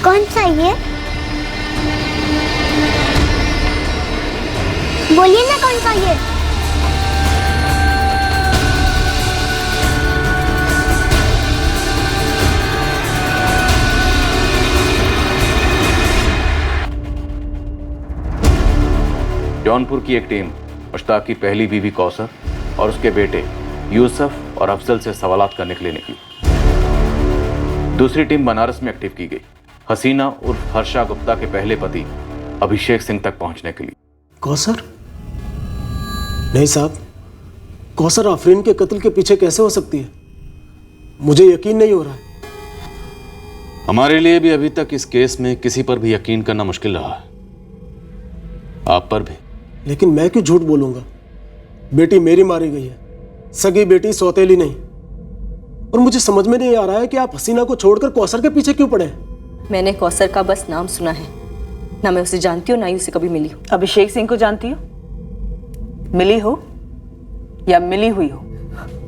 कौन सा ये? बोलिए ना कौन सा ये? जौनपुर की एक टीम मुश्ताक की पहली बीवी कौसर और उसके बेटे यूसुफ और अफजल से सवालात करने के लिए निकली। दूसरी टीम बनारस में एक्टिव की गई, हसीना उर्फ हर्षा गुप्ता के पहले पति अभिषेक सिंह तक पहुंचने के लिए। कौसर? नहीं साहब, कौसर आफरीन के कत्ल के पीछे कैसे हो सकती है? मुझे यकीन नहीं हो रहा है। हमारे लिए भी अभी तक इस केस में किसी पर भी यकीन करना मुश्किल रहा है, आप पर भी। लेकिन मैं क्यों झूठ बोलूंगा? बेटी मेरी मारी गई है, सगी बेटी, सौतेली नहीं। और मुझे समझ में नहीं आ रहा है कि आप हसीना को छोड़कर कौसर के पीछे क्यों पड़े हैं? मैंने कौसर का बस नाम सुना है, ना मैं उसे जानती हूँ ना ही उसे कभी मिली हूँ। अभिषेक सिंह को जानती हो? मिली हो या मिली हुई हो?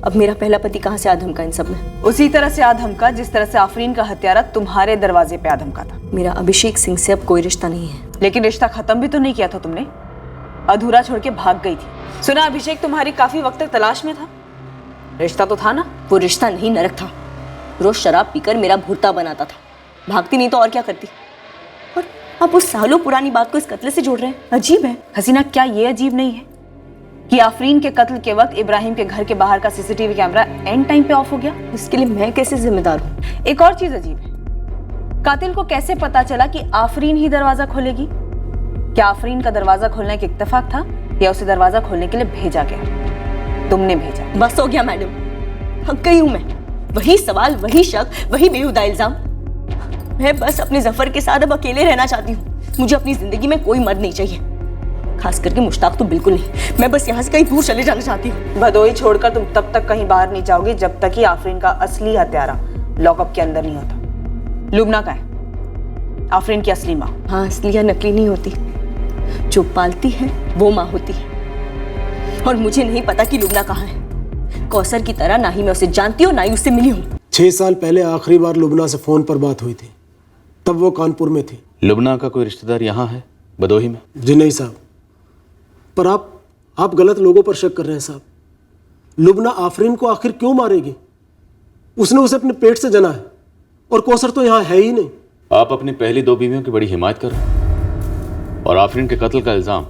अब मेरा पहला पति कहाँ से आधमका इन सब में? उसी तरह से आधमका जिस तरह से आफरीन का हत्यारा तुम्हारे दरवाजे पे आधमका था। मेरा अभिषेक सिंह से अब कोई रिश्ता नहीं है। लेकिन रिश्ता खत्म भी तो नहीं किया था तुमने, अधूरा छोड़ के भाग गई थी। सुना अभिषेक तुम्हारी काफी वक्त तक तलाश में था, रिश्ता तो था ना? वो रिश्ता नहीं, नरक था। रोज शराब पीकर मेरा भुर्ता बनाता था, भागती नहीं तो और क्या करती। और आप उस सालों पुरानी बात को इस कत्ल से जोड़ रहे हैं, अजीब है। हसीना, क्या ये अजीब नहीं है कि आफरीन के कत्ल के वक्त इब्राहिम के घर के बाहर का सीसीटीवी कैमरा एंड टाइम पे ऑफ हो गया? इसके लिए मैं कैसे जिम्मेदार हूँ? एक और चीज अजीब है, कातिल को कैसे पता चला कि आफरीन ही दरवाजा खोलेगी? क्या आफरीन का दरवाजा खोलना एक इत्तेफाक था या उसे दरवाजा खोलने के लिए भेजा गया? तुमने भेजा। बस हो गया मैडम, हक गई हूं मैं। वही सवाल, वही शक, वही बेहुदा इल्जाम। मैं बस अपने जफर के साथ अब अकेले रहना चाहती हूँ। मुझे अपनी जिंदगी में कोई मर्द नहीं चाहिए, खास करके मुश्ताक तो बिल्कुल नहीं। मैं बस यहाँ से कहीं दूर चले जाना चाहती हूँ। भदोई छोड़कर तुम तब तक कहीं बाहर नहीं जाओगी जब तक कि आफरीन का असली हत्यारा लॉकअप के अंदर नहीं होता। लुबना का है आफरीन की असली माँ। हाँ, असली या नकली नहीं होती, जो पालती है वो माँ होती है। और मुझे नहीं पता कि लुबना कहाँ है। कौसर की तरह ना ही मैं उसे जानती हूँ ना ही उससे मिली हूँ। 6 साल पहले आखिरी बार लुबना से फोन पर बात हुई थी, तब वो कानपुर में थी। लुबना का कोई रिश्तेदार यहाँ है भदोही में? जी नहीं साहब, पर आप गलत लोगों पर शक कर रहे हैं साहब। लुबना आफरीन को आखिर क्यों मारेगी? उसने उसे अपने पेट से जना है और कौसर तो यहाँ है ही नहीं। आप अपनी पहली 2 बीवियों की बड़ी हिमायत कर रहे हैं और आफरीन के कत्ल का इल्जाम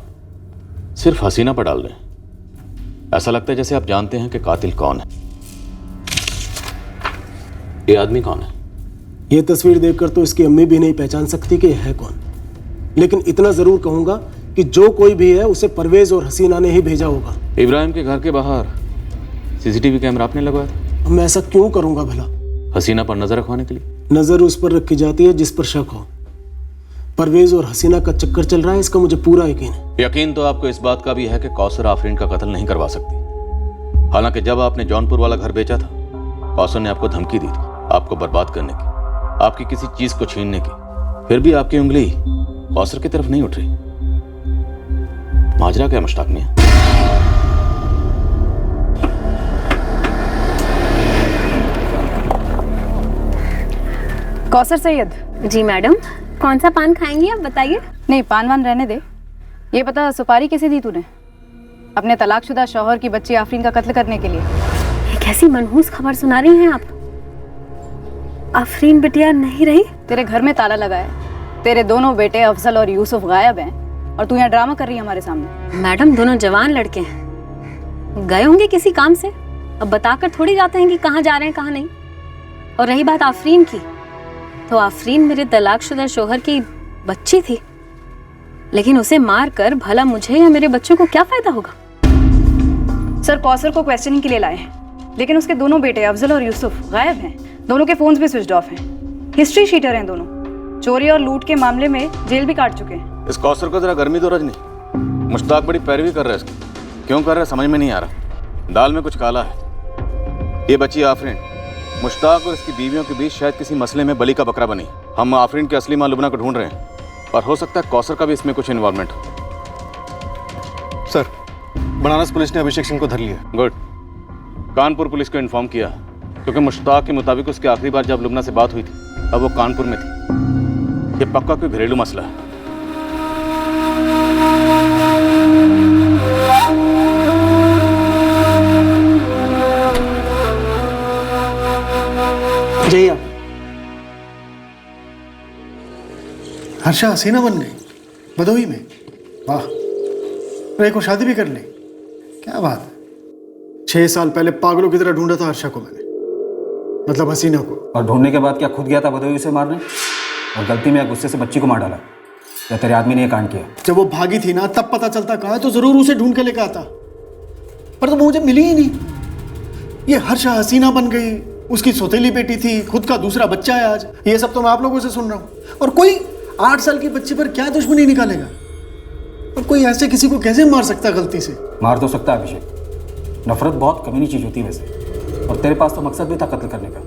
सिर्फ हसीना पर डाल रहे हैं। ऐसा लगता है जैसे आप जानते हैं कि कातिल कौन है। ये आदमी कौन है? ये तस्वीर देखकर तो इसकी अम्मी भी नहीं पहचान सकती कि है कौन। लेकिन इतना जरूर कहूंगा कि जो कोई भी है उसे परवेज और हसीना ने ही भेजा होगा। इब्राहिम के घर के बाहर सीसीटीवी कैमरा आपने लगवाया था? मैं ऐसा क्यों करूंगा भला? हसीना पर नजर रखवाने के लिए। नजर उस पर रखी जाती है जिस पर शक हो। परवेज और हसीना का चक्कर चल रहा है, इसका मुझे पूरा यकीन है। यकीन तो आपको इस बात का भी है कि कौसर आफरीन का कत्ल नहीं करवा सकती। हालांकि जब आपने जौनपुर वाला घर बेचा था, कौसर ने आपको धमकी दी थी आपको बर्बाद करने की, आपकी किसी चीज को छीनने की। फिर भी आपकी उंगली कौसर की तरफ नहीं उठ रही। माजरा क्या मुश्ताक मियां? कौसर सैयद। जी मैडम, कौन सा पान खाएंगी आप बताइए? नहीं, पान वान रहने दे। ये बता, सुपारी कैसे दी तूने अपने तलाकशुदा शौहर की बच्ची आफरीन का कत्ल करने के लिए? ये कैसी मनहूस खबर सुना रही हैं आप? आफरीन बिटिया नहीं रही? तेरे घर में ताला लगा है, तेरे दोनों बेटे अफजल और यूसुफ गायब हैं और तू यहाँ ड्रामा कर रही है हमारे सामने। मैडम, दोनों जवान लड़के हैं, गए होंगे किसी काम से। अब बताकर थोड़ी जाते हैं कि कहाँ जा रहे हैं कहाँ नहीं। और रही बात आफरीन की, तो आफरीन मेरे तलाकशुदा शौहर की बच्ची थी, लेकिन उसे मार कर भला मुझे या मेरे बच्चों को क्या फायदा होगा? सर, कौसर को क्वेश्चनिंग के लिए लाए हैं, लेकिन उसके दोनों बेटे अफजल और यूसुफ गायब हैं। दोनों के फोन्स भी स्विच ऑफ हैं। हिस्ट्री शीटर हैं दोनों, चोरी और लूट के मामले में जेल भी काट चुके हैं। इस कौसर को जरा गर्मी दो रजनी। मुश्ताक बड़ी पैरवी कर रहा है इसकी। क्यों कर रहा है समझ में नहीं आ रहा। दाल में कुछ काला है। ये बच्ची आफरीन मुश्ताक और इसकी बीवियों के बीच शायद किसी मसले में बलि का बकरा बनी। हम आफरीन की असली मां लुबना को ढूंढ रहे हैं और हो सकता है कौसर का भी इसमें कुछ इन्वॉल्वमेंट हो। सर, बनारस पुलिस ने अभिषेक सिंह को धर लिया। गुड। कानपुर पुलिस को इन्फॉर्म किया क्योंकि मुश्ताक के मुताबिक उसकी आखिरी बार जब लुबना से बात हुई थी तब वो कानपुर में थी। ये पक्का कोई घरेलू मसला है। जाइए आप। हर्षा हसीना बन गई भदोही में। वाह, रे को शादी भी कर ली, क्या बात है। 6 साल पहले पागलों की तरह ढूंढा था हर्षा को मैंने, मतलब हसीना को। और ढूंढने के बाद क्या खुद गया था भदोही उसे मारने और गलती में या गुस्से से बच्ची को मार डाला? या तेरे आदमी ने ये कांड किया? जब वो भागी थी ना तब पता चलता कहाँ, तो जरूर उसे ढूंढ के लेकर आता, पर तो मुझे मिली ही नहीं। ये हर्षा हसीना बन गई, उसकी सौतेली बेटी थी, खुद का दूसरा बच्चा है आज। ये सब तो मैं आप लोगों से सुन रहा हूँ। और कोई 8 साल की बच्ची पर क्या दुश्मनी निकालेगा? और कोई ऐसे किसी को कैसे मार सकता गलती से? मार तो सकता है अभिषेक, नफरत बहुत कमीनी चीज होती है वैसे। और तेरे पास तो मकसद भी था कत्ल करने का।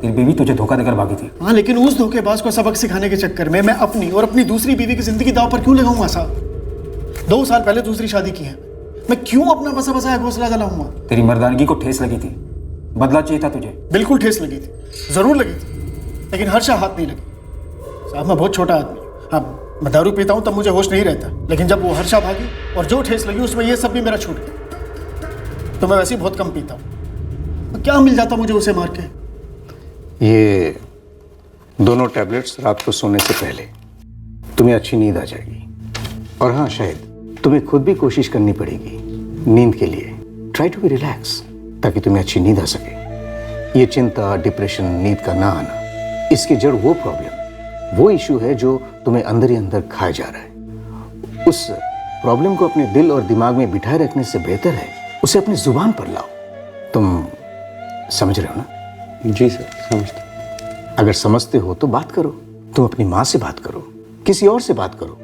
तेरी बीवी तुझे धोखा देकर भागी थी। हाँ, लेकिन उस धोखेबाज को सबक सिखाने के चक्कर में मैं अपनी और अपनी दूसरी बीवी की जिंदगी दांव पर क्यों लगाऊंगा साहब? 2 साल पहले दूसरी शादी की है, मैं क्यों अपना बसा बसाया घोंसला जलाऊंगा? तेरी मर्दानगी को ठेस लगी थी, बदला चाहिए था तुझे। बिल्कुल ठेस लगी थी, जरूर लगी थी, लेकिन हर्षा हाथ नहीं लगी। साहब मैं बहुत छोटा आदमी, हाँ मैं दारू पीता हूँ तब मुझे होश नहीं रहता, लेकिन जब वो हर्षा भागी और जो ठेस लगी उसमें ये सब भी मेरा छूट गया। तो मैं वैसे ही बहुत कम पीता हूँ, तो क्या मिल जाता मुझे उसे मार के? ये दोनों टैबलेट्स रात को सोने से पहले, तुम्हें अच्छी नींद आ जाएगी। और हाँ, शायद तुम्हें खुद भी कोशिश करनी पड़ेगी नींद के लिए। ट्राई टू बी रिलैक्स, ताकि तुम्हें अच्छी नींद आ सके। ये चिंता, डिप्रेशन, नींद का ना आना, इसकी जड़ वो प्रॉब्लम, वो इशू है जो तुम्हें अंदर ही अंदर खाए जा रहा है। उस प्रॉब्लम को अपने दिल और दिमाग में बिठाए रखने से बेहतर है उसे अपनी जुबान पर लाओ। तुम समझ रहे हो ना? जी सर, समझते। अगर समझते हो तो बात करो। तुम अपनी माँ से बात करो, किसी और से बात करो।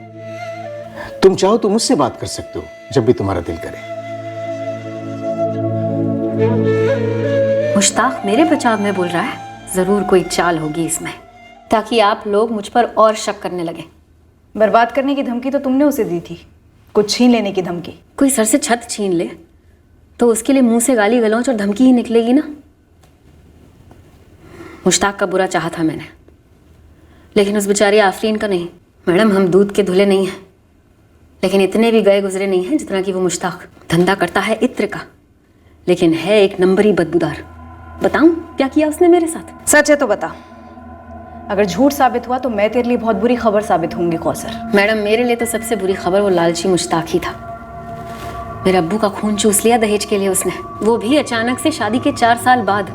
तुम चाहो तो मुझसे बात कर सकते हो जब भी तुम्हारा दिल करे। मुश्ताक मेरे बचाव में बोल रहा है। जरूर कोई चाल होगी इसमें, ताकि आप लोग मुझ पर और शक करने लगे। बर्बाद करने की धमकी तो तुमने उसे दी थी, कुछ छीन लेने की धमकी। कोई सर से छत छीन ले तो उसके लिए मुंह से गाली गलौज और धमकी ही निकलेगी ना। मुश्ताक का बुरा चाहा था मैंने, लेकिन उस बेचारी आफरीन का नहीं। मैडम, हम दूध के धुले नहीं हैं, लेकिन इतने भी गए गुजरे नहीं हैं जितना कि वो मुश्ताक। धंधा करता है इत्र का, लेकिन है एक नंबरी बदबूदार। बताऊं क्या किया उसने मेरे साथ? सच है तो बता। अगर झूठ साबित हुआ तो मैं तेरे लिए बहुत बुरी खबर साबित होंगी कौसर। मैडम, मेरे लिए तो सबसे बुरी खबर वो लालची मुश्ताक ही था। मेरे अब्बू का खून चूस लिया दहेज के लिए उसने, वो भी अचानक से शादी के 4 साल बाद,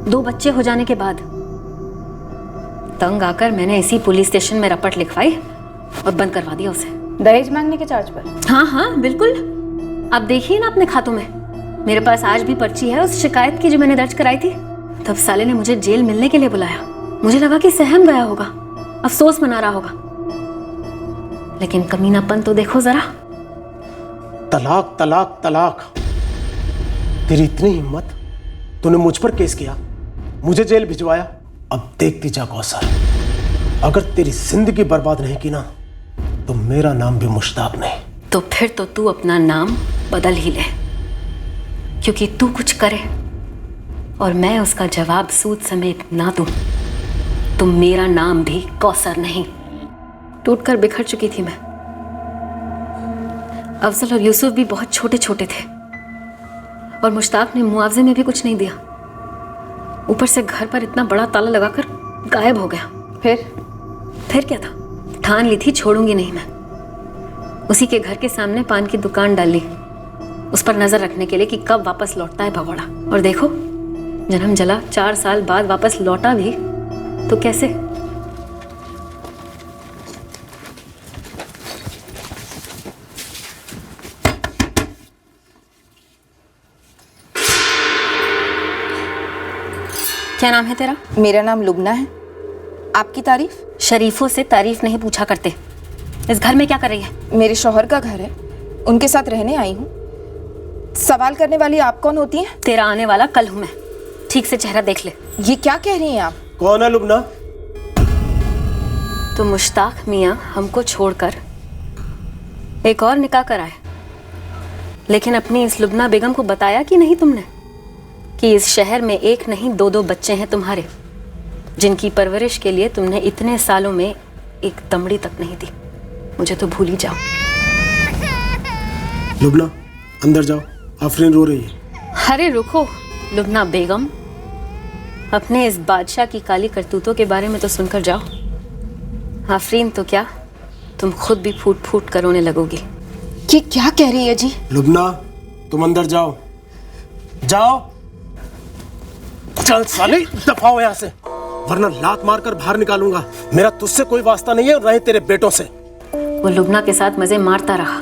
2 बच्चे हो जाने के बाद। तंग आकर मैंने इसी पुलिस स्टेशन में रपट लिखवाई और बंद करवा दिया उसे। दहेज मांगने के चार्ज पर? हाँ हाँ बिल्कुल। आप देखिए ना अपने खातों में, मेरे पास आज भी पर्ची है उस शिकायत की जो मैंने दर्ज कराई थी। तब साले ने मुझे जेल मिलने के लिए बुलाया। मुझे लगा कि सहम गया होगा, अफसोस मना रहा होगा, लेकिन कमीनापन तो देखो जरा। तलाक तलाक तलाक, तेरी इतनी हिम्मत, तूने मुझ पर केस किया, मुझे जेल भिजवाया। अब देखती जा कौसर, अगर तेरी जिंदगी बर्बाद नहीं की ना तो मेरा नाम भी मुश्ताक नहीं। तो फिर तो तू अपना नाम बदल ही ले, क्योंकि तू कुछ करे और मैं उसका जवाब सूद समेत ना दूं तो मेरा नाम भी कौसर नहीं। टूटकर बिखर चुकी थी मैं। अफजल और यूसुफ भी बहुत छोटे छोटे थे और मुश्ताक ने मुआवजे में भी कुछ नहीं दिया। ऊपर से घर पर इतना बड़ा ताला लगाकर गायब हो गया। फिर क्या था? ठान ली थी छोड़ूंगी नहीं मैं। उसी के घर के सामने पान की दुकान डाल ली, उस पर नजर रखने के लिए कि कब वापस लौटता है भगोड़ा। और देखो, जन्म जला 4 साल बाद वापस लौटा भी तो कैसे? क्या नाम है तेरा? मेरा नाम लुबना है। आपकी तारीफ? शरीफों से तारीफ नहीं पूछा करते। इस घर में क्या कर रही है? मेरे शौहर का घर है, उनके साथ रहने आई हूँ। सवाल करने वाली आप कौन होती हैं? तेरा आने वाला कल हूं मैं, ठीक से चेहरा देख ले। ये क्या कह रही हैं आप? कौन है लुबना? तो मुश्ताक मियाँ हमको छोड़कर एक और निकाह कराए, लेकिन अपनी इस लुबना बेगम को बताया कि नहीं तुमने कि इस शहर में एक नहीं 2-2 बच्चे हैं तुम्हारे, जिनकी परवरिश के लिए तुमने इतने सालों में एक दमड़ी तक नहीं दी। मुझे तो भूल ही जाओ। लुबना अंदर जाओ, आफरीन रो रही है। अरे रुको लुबना बेगम, अपने इस बादशाह की काली करतूतों के बारे में तो सुनकर जाओ। आफरीन तो क्या, तुम खुद भी फूट फूट कर रोने लगोगी। ये क्या कह रही है जी? लुबना तुम अंदर जाओ, जाओ। चल साले दफा हो यहाँ से, वरना लात मारकर बाहर निकालूंगा। मेरा तुझसे कोई वास्ता नहीं है, रहे तेरे बेटों से। वो लुबना के साथ मजे मारता रहा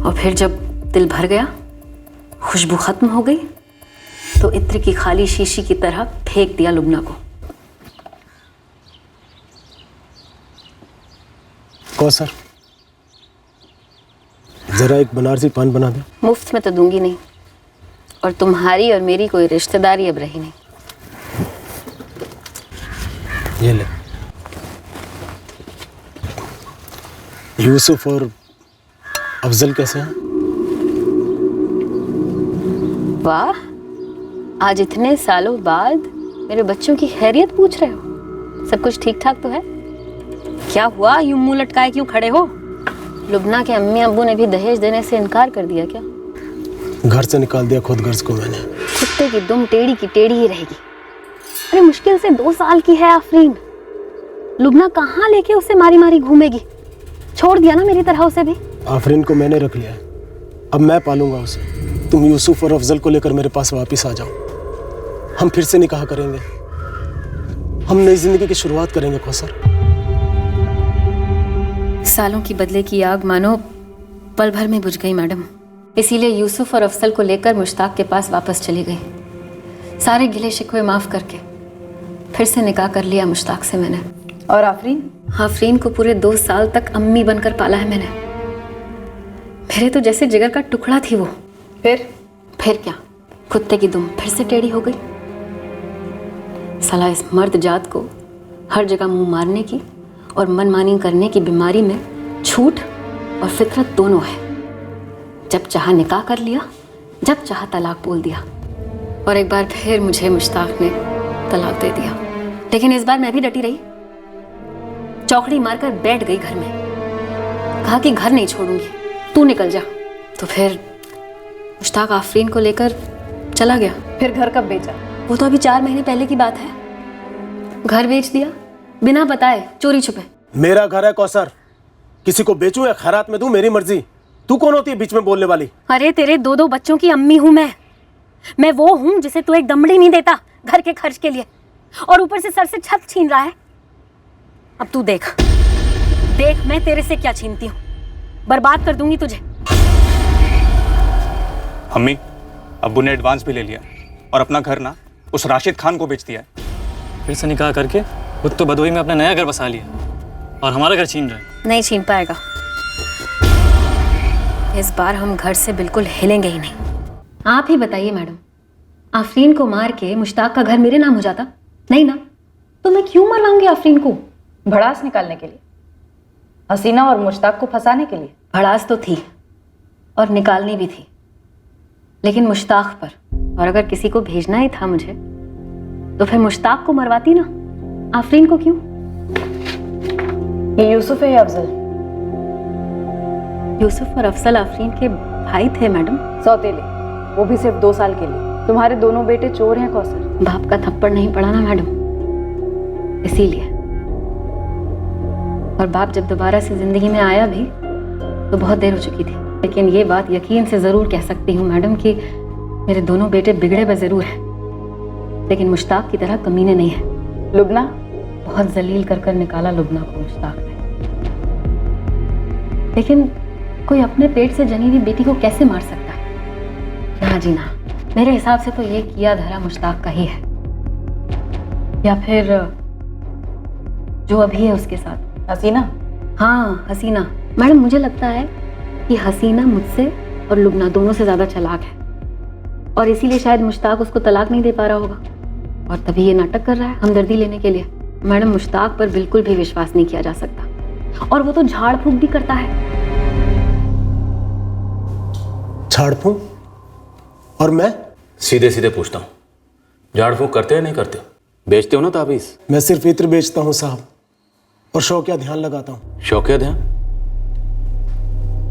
और फिर जब दिल भर गया, खुशबू खत्म हो गई, तो इत्र की खाली शीशी की तरह फेंक दिया लुबना को। कौसर जरा एक बनारसी पान बना दे। मुफ्त में तो दूंगी नहीं, और तुम्हारी और मेरी कोई रिश्तेदारी अब रही नहीं। ये ले। यूसुफ और अफजल कैसे हैं? वाह, आज इतने सालों बाद मेरे बच्चों की खैरियत पूछ रहे हो। सब कुछ ठीक ठाक तो है? क्या हुआ, यूं मुंह लटकाए क्यों खड़े हो? लुबना के अम्मी अब्बू ने भी दहेज देने से इनकार कर दिया क्या? घर से निकाल दिया खुद गर्ज को मैंने। कुत्ते की दुम टेढ़ी की टेढ़ी ही रहेगी। अरे मुश्किल से 2 साल की है आफरीन, लुबना कहाँ लेके उसे मारी मारी घूमेगी? छोड़ दिया ना मेरी तरह उसे भी। आफरीन को मैंने रख लिया है, अब मैं पालूंगा उसे। तुम यूसुफ और अफजल को लेकर मेरे पास वापस आ जाओ, हम फिर से निकाह करेंगे, हम नई जिंदगी की शुरुआत करेंगे। कौसर सालों की बदले की आग मानो पल भर में बुझ गई मैडम। इसीलिए यूसुफ और अफजल को लेकर मुश्ताक के पास वापस चली गई। सारे गिले शिकवे माफ करके फिर से निकाह कर लिया मुश्ताक से मैंने। और आफरीन? आफरीन को पूरे 2 साल तक अम्मी बनकर पाला है मैंने। मेरे तो जैसे जिगर का टुकड़ा थी वो। फिर क्या, कुत्ते की दुम फिर से टेढ़ी हो गई। साला इस मर्द जात को हर जगह मुंह मारने की और मनमानी करने की बीमारी में झूठ और फितरत दोनों है। जब चाहा निकाह कर लिया, जब चाहा तलाक बोल दिया, और एक बार फिर मुझे मुश्ताक ने तलाक दे दिया। लेकिन इस बार मैं भी डटी रही, चौकड़ी मारकर बैठ गई घर में। कहा कि घर नहीं छोड़ूंगी, तू निकल जा। तो फिर मुश्ताक आफरीन को लेकर चला गया। फिर घर कब बेचा? वो तो अभी 4 महीने पहले की बात है। घर बेच दिया बिना बताए, चोरी छुपे। मेरा घर है कौसर, किसी को बेचूं या खैरात में दूं मेरी मर्जी। तू कौन होती है बीच में बोलने वाली? अरे तेरे 2 बच्चों की अम्मी हूं मैं वो हूं जिसे तू एक दमड़ी नहीं देता घर के खर्च के लिए, और ऊपर से सर से छत छीन रहा है। अब तू देख मैं तेरे से क्या छीनती हूँ, बर्बाद कर दूंगी तुझे। अम्मी, अब्बू ने एडवांस भी ले लिया और अपना घर ना उस राशिद खान को बेच दिया है। फिर से निकाह करके खुद तो बदोई में अपना नया घर बसा लिया और हमारा घर छीन रहा है। नहीं छीन पाएगा, इस बार हम घर से बिल्कुल हिलेंगे ही नहीं। आप ही बताइए मैडम, आफरीन को मार के मुश्ताक का घर मेरे नाम हो जाता? नहीं ना, तो मैं क्यों मरवाऊंगी आफरीन को? भड़ास निकालने के लिए, हसीना और मुश्ताक को फंसाने के लिए। भड़ास तो थी और निकालनी भी थी, लेकिन मुश्ताक पर। और अगर किसी को भेजना ही था मुझे, तो फिर मुश्ताक को मरवाती ना, आफरीन को क्यों? ये यूसुफ है या अफजल? यूसुफ और अफजल आफरीन के भाई थे मैडम। सौतेले, वो भी सिर्फ 2 साल के लिए। तुम्हारे दोनों बेटे चोर हैं कौसर। बाप का थप्पड़ नहीं पड़ा ना मैडम, इसीलिए। और बाप जब दोबारा से जिंदगी में आया भी तो बहुत देर हो चुकी थी। लेकिन ये बात यकीन से जरूर कह सकती हूँ मैडम कि मेरे दोनों बेटे बिगड़े ब जरूर हैं, लेकिन मुश्ताक की तरह कमीने नहीं है। लुबना? बहुत जलील कर निकाला लुबना को मुश्ताक ने। लेकिन कोई अपने पेट से जनी हुई बेटी को कैसे मार सकता है? ना जी ना, मेरे हिसाब से तो ये किया धरा मुश्ताक का ही है, या फिर जो अभी है उसके साथ। हसीना? हाँ हसीना। मैडम मुझे लगता है कि हसीना मुझसे और लुबना दोनों से ज्यादा चालाक है, और इसीलिए शायद मुश्ताक उसको तलाक नहीं दे पा रहा होगा, और तभी ये नाटक कर रहा है हमदर्दी लेने के लिए। मैडम मुश्ताक पर बिल्कुल भी विश्वास नहीं किया जा सकता, और वो तो झाड़ फूंक भी करता है। झाड़ फूंक? और मैं? सीधे सीधे पूछता हूँ, झाड़ फूंक करते हैं नहीं करते? बेचते हो ना ताबीज? मैं सिर्फ इत्र बेचता हूँ साहब, और शौकिया ध्यान लगाता हूँ। शौकिया ध्यान?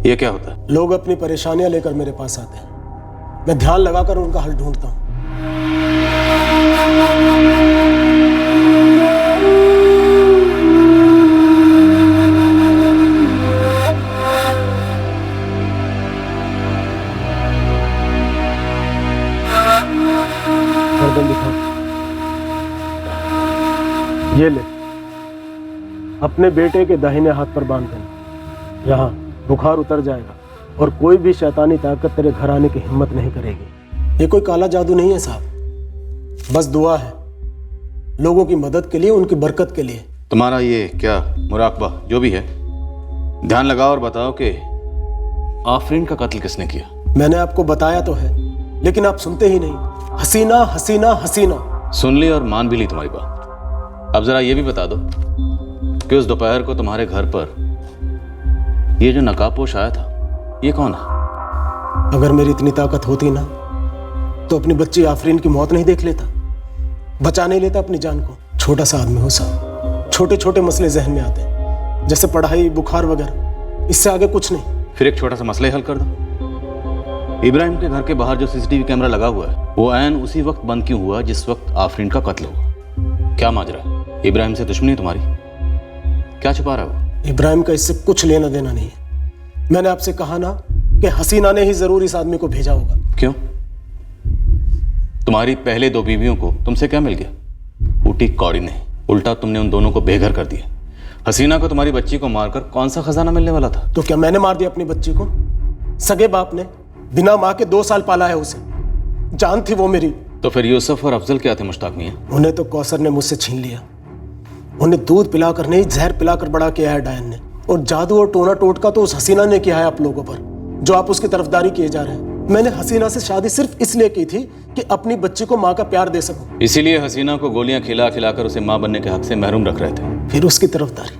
ये क्या होता है? लोग अपनी परेशानियां लेकर मेरे पास आते हैं, मैं ध्यान लगाकर उनका हल ढूंढता हूँ। गर्दन दिखाओ। ये ले, अपने बेटे के दाहिने हाथ पर बांध देना। यहाँ बुखार उतर जाएगा और कोई भी शैतानी ताकत तेरे घर आने की हिम्मत नहीं करेगी। ये कोई काला जादू नहीं है साहब, बस दुआ है लोगों की मदद के लिए, उनकी बरकत के लिए। तुम्हारा ये क्या मुराकबा जो भी है, ध्यान लगाओ और बताओ कि आफरीन का कत्ल किसने किया? मैंने आपको बताया तो है, लेकिन आप सुनते ही नहीं। हसीना हसीना हसीना। सुन ली और मान भी ली तुम्हारी बात। अब जरा ये भी बता दो कि उस दोपहर को तुम्हारे घर पर ये जो नकाबपोश आया था, ये कौन है? अगर मेरी इतनी ताकत होती ना तो अपनी बच्ची आफरीन की मौत नहीं देख लेता, बचा नहीं लेता अपनी जान को। छोटा सा आदमी हो साहब, छोटे छोटे मसले जहन में आते हैं, जैसे पढ़ाई, बुखार वगैरह, इससे आगे कुछ नहीं। फिर एक छोटा सा मसला ही हल कर दो। इब्राहिम के घर के बाहर जो सीसीटीवी कैमरा लगा हुआ है, वो ऐन उसी वक्त बंद क्यों हुआ जिस वक्त आफरीन का कत्ल हुआ? क्या माजरा है? इब्राहिम से दुश्मनी तुम्हारी? क्या छुपा रहा है वो? इब्राहिम का इससे कुछ लेना देना नहीं है। मैंने आपसे कहा ना कि हसीना ने ही जरूर इस आदमी को भेजा होगा। क्यों? तुम्हारी पहले दो बीवियों को तुमसे क्या मिल गया? ऊटी कौड़ी नहीं, उल्टा तुमने उन दोनों को बेघर कर दिया। हसीना को तुम्हारी बच्ची को मारकर कौन सा खजाना मिलने वाला था? तो क्या मैंने मार दिया अपनी बच्ची को? सगे बाप ने बिना माँ के 2 साल पाला है उसे, जान थी वो मेरी। तो फिर यूसुफ और अफजल क्या थे मुश्ताक मियां? उन्हें तो कौसर ने मुझसे छीन लिया। उन्हें दूध पिलाकर नहीं, जहर पिलाकर बड़ा किया है डायन ने। और जादू और टोना टोटका तो उस हसीना ने किया है आप लोगों पर, जो आप उसकी तरफदारी किए जा रहे हैं। मैंने हसीना से शादी सिर्फ इसलिए की थी कि अपनी बच्ची को माँ का प्यार दे सकूं। इसीलिए हसीना को गोलियां खिला खिलाकर उसे माँ बनने के हक से महरूम रख रहे थे। फिर उसकी तरफदारी,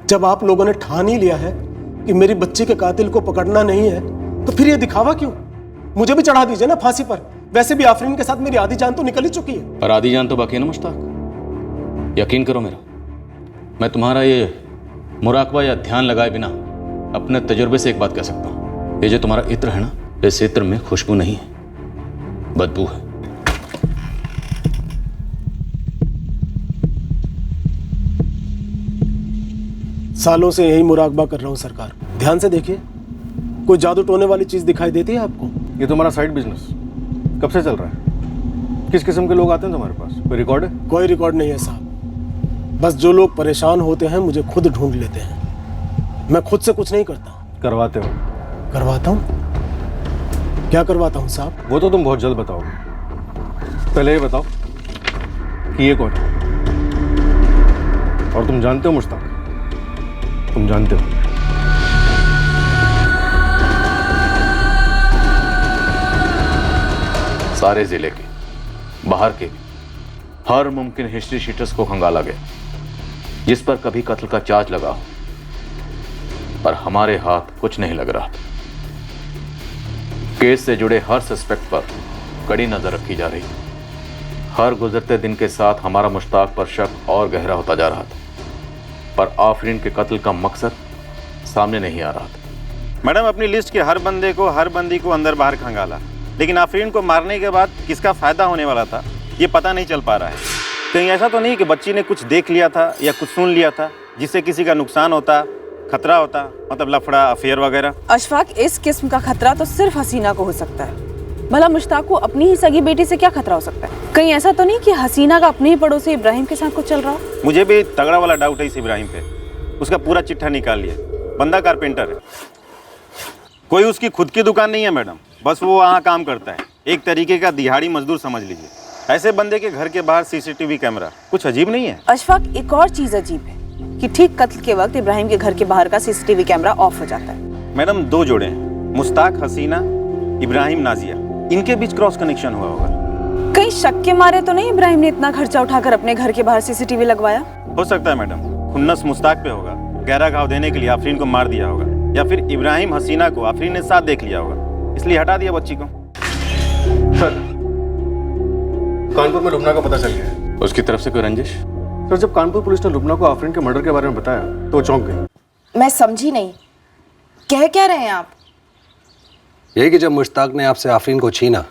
जब आप लोगों ने ठान ही लिया है कि मेरी बच्ची के कातिल को पकड़ना नहीं है, तो फिर ये दिखावा क्यों? मुझे भी चढ़ा दीजिए ना फांसी पर। वैसे भी आफरीन के साथ मेरी आधी जान तो निकल ही चुकी है। और आधी जान तो बाकी है ना मुश्ताक। यकीन करो मेरा, मैं तुम्हारा ये मुराकबा या ध्यान लगाए बिना अपने तजुर्बे से एक बात कह सकता हूँ, ये जो तुम्हारा इत्र है ना, इस इत्र में खुशबू नहीं है, बदबू है। सालों से यही मुराकबा कर रहा हूँ सरकार। ध्यान से देखिए, कोई जादू टोने वाली चीज दिखाई देती है आपको? ये तुम्हारा साइड बिजनेस कब से चल रहा है? किस किस्म के लोग आते हैं तुम्हारे पास? कोई रिकॉर्ड है? कोई रिकॉर्ड नहीं है साहब, बस जो लोग परेशान होते हैं मुझे खुद ढूंढ लेते हैं। मैं खुद से कुछ नहीं करता। करवाते हो? करवाता हूँ। क्या करवाता हूँ साहब? वो तो तुम बहुत जल्द बताओगे, पहले ये बताओ कि ये कौन है? और तुम जानते हो मुश्ताक, तुम जानते हो? सारे जिले के, बाहर के भी हर मुमकिन हिस्ट्री शीटर्स को खंगाला गया जिस पर कभी कत्ल का चार्ज लगा हो, पर हमारे हाथ कुछ नहीं लग रहा था। केस से जुड़े हर सस्पेक्ट पर कड़ी नजर रखी जा रही। हर गुजरते दिन के साथ हमारा मुश्ताक पर शक और गहरा होता जा रहा था, पर आफरीन के कत्ल का मकसद सामने नहीं आ रहा था। मैडम, अपनी लिस्ट के हर बंदे को, हर बंदी को अंदर बाहर खंगाला, लेकिन आफरीन को मारने के बाद किसका फायदा होने वाला था ये पता नहीं चल पा रहा है। कहीं ऐसा तो नहीं कि बच्ची ने कुछ देख लिया था या कुछ सुन लिया था जिससे किसी का नुकसान होता, खतरा होता, मतलब लफड़ा, अफेयर वगैरह? अशफाक, इस किस्म का खतरा तो सिर्फ हसीना को हो सकता है। भला मुश्ताक को अपनी ही सगी बेटी से क्या खतरा हो सकता है? कहीं ऐसा तो नहीं कि हसीना का अपने ही पड़ोसी इब्राहिम के साथ कुछ चल रहा हो? मुझे भी तगड़ा वाला डाउट है इस इब्राहिम पे। उसका पूरा चिट्ठा निकाल लिया। बंदा कारपेंटर है, कोई उसकी खुद की दुकान नहीं है मैडम, बस वो वहाँ काम करता है। एक तरीके का दिहाड़ी मजदूर समझ लीजिए। ऐसे बंदे के घर के बाहर सीसीटीवी कैमरा, कुछ अजीब नहीं है? अशफाक, एक और चीज अजीब है कि ठीक कत्ल के वक्त इब्राहिम के घर के बाहर का सीसीटीवी कैमरा ऑफ हो जाता है। मैडम, 2 जोड़े हैं, मुश्ताक, हसीना, इब्राहिम, नाजिया, इनके बीच क्रॉस कनेक्शन हुआ होगा। कहीं शक के मारे तो नहीं इब्राहिम ने इतना खर्चा उठाकर अपने घर के बाहर सीसीटीवी लगवाया? हो सकता है मैडम, खुन्नस मुश्ताक पे होगा, गहरा घाव देने के लिए आफरीन को मार दिया होगा, या फिर इब्राहिम हसीना को आफरीन ने साथ देख लिया होगा, इसलिए हटा दिया बच्ची को। सर, कानपुर में लुबना का पता चल गया है। उसकी तरफ से कोई रंजिश? सर जब कानपुर पुलिस ने लुबना को आफरीन के मर्डर के बारे में बताया तो वो चौंक गई। मैं समझी नहीं, कह क्या रहे हैं आप? यही कि जब मुश्ताक ने आपसे आफरीन को छीना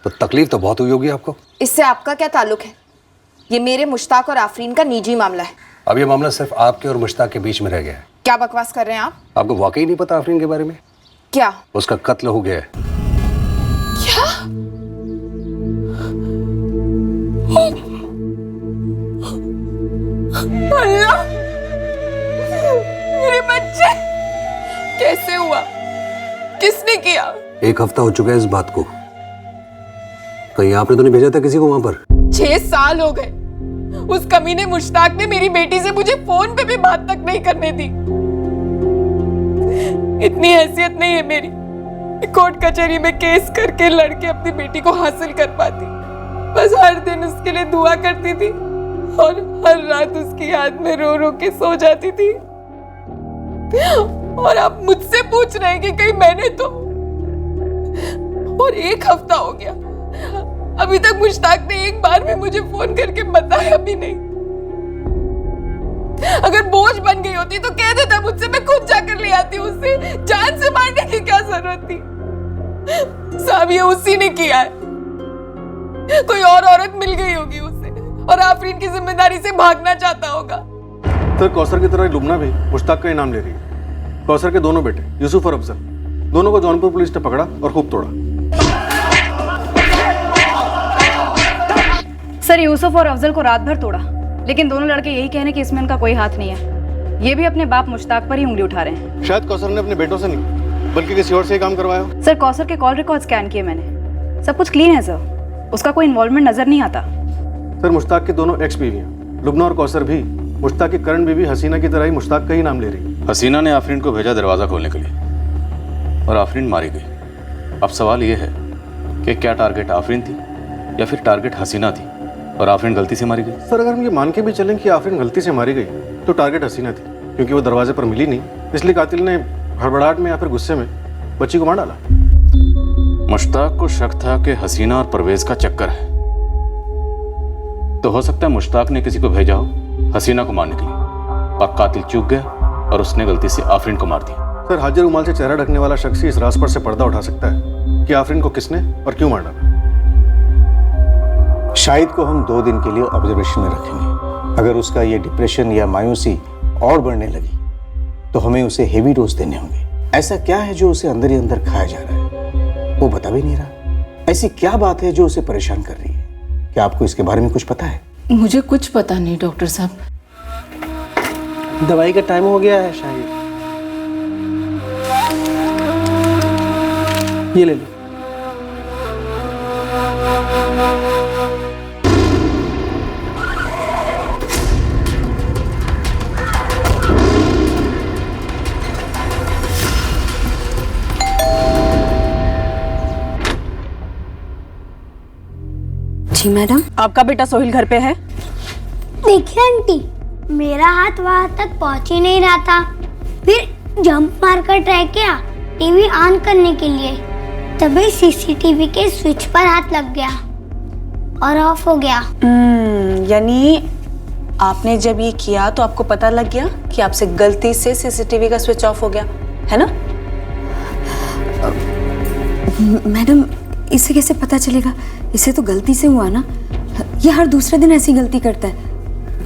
तो तकलीफ तो बहुत हुई होगी आपको। इससे आपका क्या ताल्लुक है? ये मेरे मुश्ताक और आफरीन का निजी मामला है। अब ये मामला सिर्फ आपके और मुश्ताक के बीच में रह गया है। क्या बकवास कर रहे हैं आप? आपको वाकई नहीं पता आफरीन के बारे में? क्या? उसका कत्ल हो गया है। क्या? अल्लाह, मेरे बच्चे कैसे हुआ? किसने किया? 1 हफ्ता हो चुका है इस बात को। कहीं आपने तो नहीं भेजा था किसी को वहां पर? 6 साल हो गए। उस कमीने मुश्ताक ने मेरी बेटी से मुझे फोन पे भी बात तक नहीं करने दी। इतनी हैसियत नहीं है मेरी, कोर्ट कचहरी में केस करके लड़के अपनी बेटी को हासिल कर पाती। बस हर दिन उसके लिए दुआ करती थी और हर रात उसकी याद में रो रो के सो जाती थी। और आप मुझसे पूछ रहे हैं कि कहीं मैंने तो? और 1 हफ्ता हो गया, अभी तक मुश्ताक ने एक बार भी मुझे फोन करके बताया भी नहीं। अगर बोझ बन गई होती तो कह देता मुझसे, मैं खुद जाकर ले आती। उसे जान से मारने की क्या जरूरत थी? साहब ये उसी ने किया है। कोई और औरत मिल गई होगी उसे और आफरीन की जिम्मेदारी से भागना चाहता होगा। सर कौसर की तरह लुबना भी मुश्ताक का ही नाम ले रही है। कौसर के दोनों बेटे यूसुफ और अफजल, दोनों को जौनपुर पुलिस ने पकड़ा और खूब तोड़ा। सर यूसुफ और अफजल को रात भर तोड़ा, लेकिन दोनों लड़के यही कहने कि इसमें उनका कोई हाथ नहीं है। ये भी अपने बाप मुश्ताक पर ही उंगली उठा रहे हैं। शायद कौसर ने अपने बेटों से नहीं बल्कि किसी और से ही काम करवाया हो। सर कौसर के कॉल रिकॉर्ड स्कैन किए मैंने, सब कुछ क्लीन है सर, उसका कोई इन्वॉल्वमेंट नजर नहीं आता। सर मुश्ताक की दोनों एक्स बीवियां लुबना और कौसर भी मुश्ताक की करंट बीवी हसीना की तरह ही मुश्ताक का ही नाम ले रही। हसीना ने आफरीन को भेजा दरवाज़ा खोलने के लिए और आफरीन मारी गई। अब सवाल ये है कि क्या टारगेट आफरीन थी या फिर टारगेट हसीना थी और आफरीन गलती से मारी गई? सर अगर हम ये मान के भी चलें कि आफरीन गलती से मारी गई तो टारगेट हसीना थी, क्योंकि वो दरवाजे पर मिली नहीं, इसलिए कातिल ने हड़बड़ाहट में या फिर गुस्से में बच्ची को मार डाला। मुश्ताक को शक था कि हसीना और परवेज का चक्कर है, तो हो सकता है मुश्ताक ने किसी को भेजा हो हसीना को मारने के लिए और कातिल चूक गया और उसने गलती से आफरीन को मार दिया। सर हाजिर रुमाल से चेहरा ढकने वाला शख्स ही इस राज पर से पर्दा उठा सकता है कि आफरीन को किसने और क्यों मार डाला। शाहिद को हम 2 दिन के लिए ऑब्जर्वेशन में रखेंगे। अगर उसका ये डिप्रेशन या मायूसी और बढ़ने लगी तो हमें उसे हेवी डोज देने होंगे। ऐसा क्या है जो उसे अंदर ही अंदर खाया जा रहा है, वो बता भी नहीं रहा। ऐसी क्या बात है जो उसे परेशान कर रही है? क्या आपको इसके बारे में कुछ पता है? मुझे कुछ पता नहीं डॉक्टर साहब। दवाई का टाइम हो गया है शाहिद, ये ले लो। जी मैडम। आपका बेटा सोहिल घर पे है? देखिए आंटी, मेरा हाथ वहां तक पहुंच ही नहीं रहा था, फिर जंप मारकर ट्राई किया टीवी ऑन करने के लिए, तभी सीसीटीवी के स्विच पर हाथ लग गया और ऑफ हो गया। यानी आपने जब ये किया तो आपको पता लग गया कि आपसे गलती से सीसीटीवी का स्विच ऑफ हो गया, है ना? मैडम इसे कैसे पता चलेगा? इसे तो गलती से हुआ ना, ये हर दूसरे दिन ऐसी गलती करता है,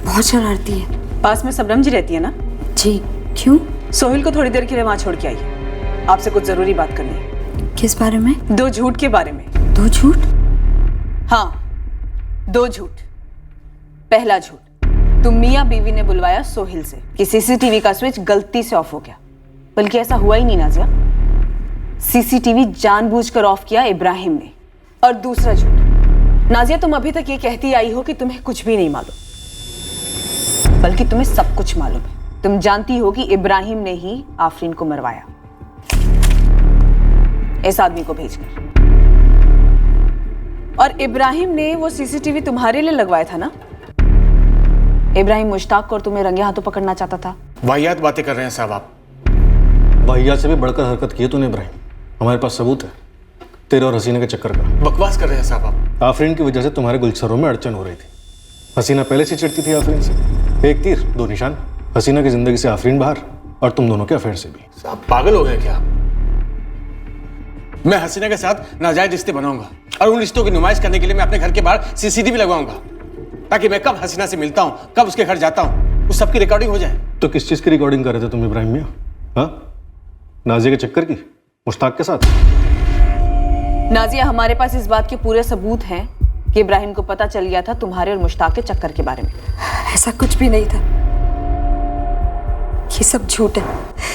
बहुत शरारती है। पास में सबरम जी रहती है ना? जी। क्यों? सोहिल को थोड़ी देर के लिए वहां छोड़ के आइए, आपसे कुछ जरूरी बात करनी है। किस बारे में? 2 झूठ के बारे में। 2 झूठ? हाँ 2 झूठ। पहला झूठ, तुम मियाँ बीवी ने बुलवाया सोहिल से कि सीसीटीवी का स्विच गलती से ऑफ हो गया, बल्कि ऐसा हुआ ही नहीं नाजिया, सीसीटीवी जानबूझकर ऑफ किया इब्राहिम ने। और दूसरा झूठ, नाजिया तुम अभी तक ये कहती आई हो कि तुम्हें कुछ भी नहीं मालूम, बल्कि तुम्हें सब कुछ मालूम है। तुम जानती हो कि इब्राहिम ने ही आफरीन को मरवाया, इस आदमी को भेजकर। और इब्राहिम ने वो सीसीटीवी तुम्हारे लिए लगवाया था ना? इब्राहिम मुश्ताक को और तुम्हें रंगे हाथों पकड़ना चाहता था। वाहियात बातें कर रहे हैं साहब आप। वाहियात से भी बढ़कर हरकत की है तूने इब्राहिम, हमारे पास सबूत है तेरे और हसीना के चक्कर का। बकवास कर रहे हैं साहब आप। आफरीन की वजह से तुम्हारे गुलशरों में अड़चन हो रही थी, हसीना पहले से चिढ़ती थी आफरीन से। एक तीर दो निशान, हसीना की जिंदगी से आफरीन बाहर और तुम दोनों के अफेयर से भी। आप पागल हो गए क्या? मैं हसीना के साथ नाजायज रिश्ते बनाऊंगा और उन रिश्तों की नुमाइश करने के लिए मैं अपने घर के बाहर सीसीटीवी लगवाऊंगा, ताकि मैं कब हसीना से मिलता हूं, कब उसके घर जाता हूं, उस सबकी रिकॉर्डिंग हो जाए। तो किस चीज की रिकॉर्डिंग कर रहे थे तुम इब्राहिम मियां? हाँ, नाजिया के चक्कर की, मुश्ताक के साथ? नाजिया, हमारे पास इस बात के पूरे सबूत हैं कि इब्राहिम को पता चल गया था तुम्हारे और मुश्ताक के चक्कर के बारे में। ऐसा कुछ भी नहीं था, ये सब झूठ है।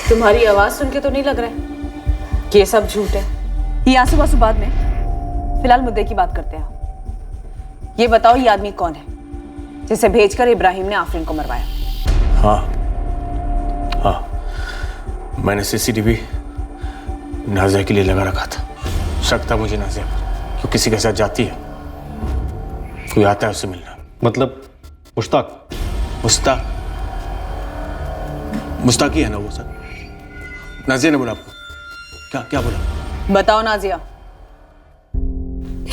तुम्हारी आवाज सुन के तो नहीं लग रहा है कि ये सब झूठ है। ये आंसू बासू बाद में, फिलहाल मुद्दे की बात करते हैं। ये बताओ, ये आदमी कौन है जिसे भेजकर इब्राहिम ने आफरीन को मरवाया? हाँ, मैंने सीसीटीवी नाजिया के लिए लगा रखा था। शक था मुझे नाजिया पर, वो किसी के साथ जाती है, कोई आता है उससे मिलना। मतलब मुश्ताक? मुश्ताक ही है ना वो सर? नाजिया ने बोला आपको? क्या बोला? बताओ नाजिया।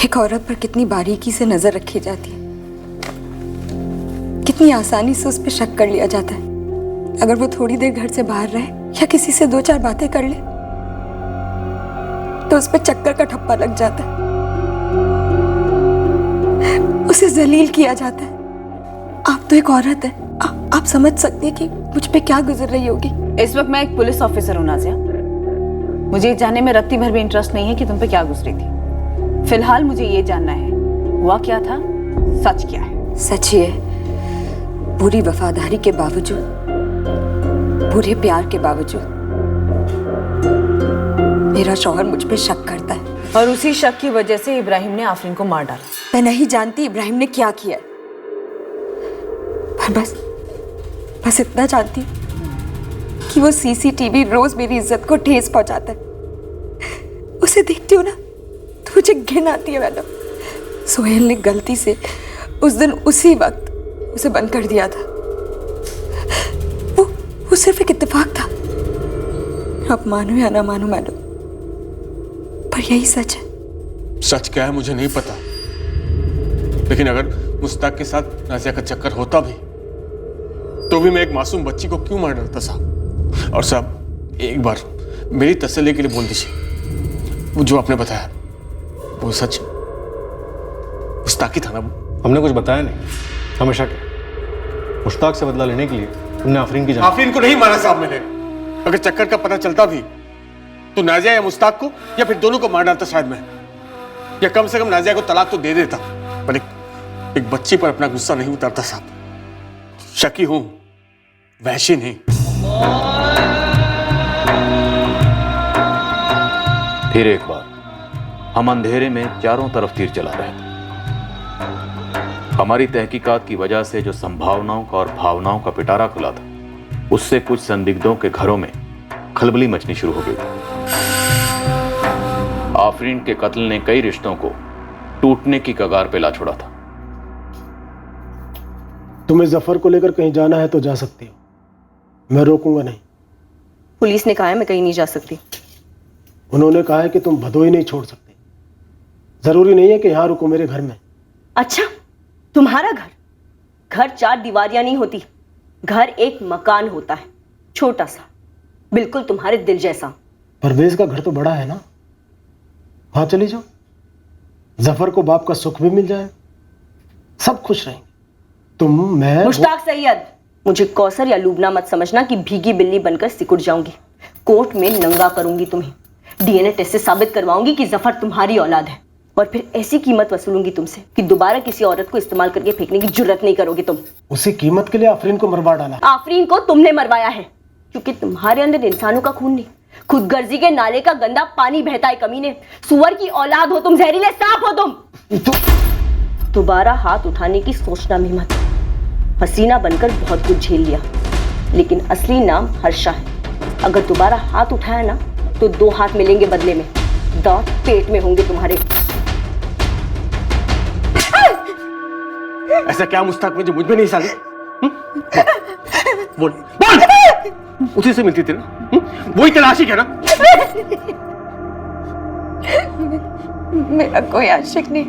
एक औरत पर कितनी बारीकी से नजर रखी जाती है, कितनी आसानी से उस पर शक कर लिया जाता है। अगर वो थोड़ी देर घर से बाहर रहे या किसी से 2-4 बातें कर ले तो उस पर चक्कर का ठप्पा लग जाता है, उसे जलील किया जाता है। आप तो एक औरत है, आप समझ सकती हैं कि मुझ पे क्या गुजर रही होगी। इस वक्त मैं एक पुलिस ऑफिसर हूं नाजिया, मुझे जानने में रत्ती भर भी इंटरेस्ट नहीं है कि तुम पे क्या गुजरी थी। फिलहाल मुझे ये जानना है, हुआ क्या था, सच क्या है? सच ये है, पूरी वफादारी के बावजूद, पूरे प्यार के बावजूद मेरा शौहर मुझ पे शक करता है, और उसी शक की वजह से इब्राहिम ने आफरीन को मार डाला। मैं नहीं जानती इब्राहिम ने क्या किया, पर बस इतना जानती हूँ कि वो सीसीटीवी रोज मेरी इज्जत को ठेस पहुंचाता है। उसे देखती हूँ ना तो मुझे घिन आती है। मैडम, सोहेल ने गलती से उस दिन उसी वक्त उसे बंद कर दिया था। वो सिर्फ एक इत्तेफाक था। आप मानो या ना मानो मैडम, पर यही सच है। सच क्या है मुझे नहीं पता, लेकिन अगर मुश्ताक के साथ नाजिया का चक्कर होता भी तो भी मैं एक मासूम बच्ची को क्यों मार डालता साहब? और साहब, एक बार मेरी तसल्ली के लिए बोल दीजिए, वो जो आपने बताया वो सच मुश्ताक ही था ना? वो हमने कुछ बताया नहीं, हमेशा क्या मुश्ताक से बदला लेने के लिए तुमने आफरीन की जान। आफरीन को नहीं मारा साहब मैंने। अगर चक्कर का पता चलता भी तो नाजिया या मुश्ताक को या फिर दोनों को मार डालता शायद मैं, या कम से कम नाजिया को तलाक तो दे देता, पर एक बच्ची पर अपना गुस्सा नहीं उतारता साहब। शकी हूं, वहशी नहीं। फिर एक बार हम अंधेरे में चारों तरफ तीर चला रहे थे। हमारी तहकीकात की वजह से जो संभावनाओं का और भावनाओं का पिटारा खुला था, उससे कुछ संदिग्धों के घरों में खलबली मचनी शुरू हो गई थी। आफरीन के कत्ल ने कई रिश्तों को टूटने की कगार पे ला छोड़ा था। तुम्हें जफर को लेकर कहीं जाना है तो जा सकती हो, मैं रोकूंगा नहीं। पुलिस ने कहा है मैं कहीं नहीं जा सकती। उन्होंने कहा है कि तुम भदोही नहीं छोड़ सकते। जरूरी नहीं है कि यहां रुको, मेरे घर में। अच्छा, तुम्हारा घर? घर 4 दीवारियां नहीं होती, घर एक मकान होता है, छोटा सा, बिल्कुल तुम्हारे दिल जैसा। परवेज का घर तो बड़ा है ना, वहां चली जाओ। जफर को बाप का सुख भी मिल जाए, सब खुश रहेंगे। तुम, मैं, मुश्ताक सैयद, मुझे कौसर या लूबना मत समझना कि भीगी बिल्ली बनकर सिकुड़ जाऊंगी। कोर्ट में नंगा करूंगी तुम्हें, डीएनए टेस्ट से साबित करवाऊंगी कि जफर तुम्हारी औलाद है, और फिर ऐसी कीमत वसूलूंगी तुमसे कि दोबारा किसी औरत को इस्तेमाल करके फेंकने की जुर्रत नहीं करोगे तुम। उसी कीमत के लिए आफरीन को मरवा डाला। आफरीन को तुमने मरवाया है, क्योंकि तुम्हारे अंदर इंसानों का खून नहीं, खुदगर्जी के नाले का गंदा पानी बहता है। कमीने, सुअर की औलाद हो तुम, जहरीले सांप हो तुम। दोबारा हाथ उठाने की सोचना भी मत। हसीना बनकर बहुत कुछ झेल लिया, लेकिन असली नाम हर्षा है। अगर दोबारा हाथ उठाया ना तो 2 हाथ मिलेंगे बदले में, दांत पेट में होंगे तुम्हारे। ऐसा क्या मुश्ताक में जो मुझ में नहीं साली? बोल बोल, उसी से मिलती थी ना? वही तलाशी क्या ना? मेरा कोई आशिक नहीं।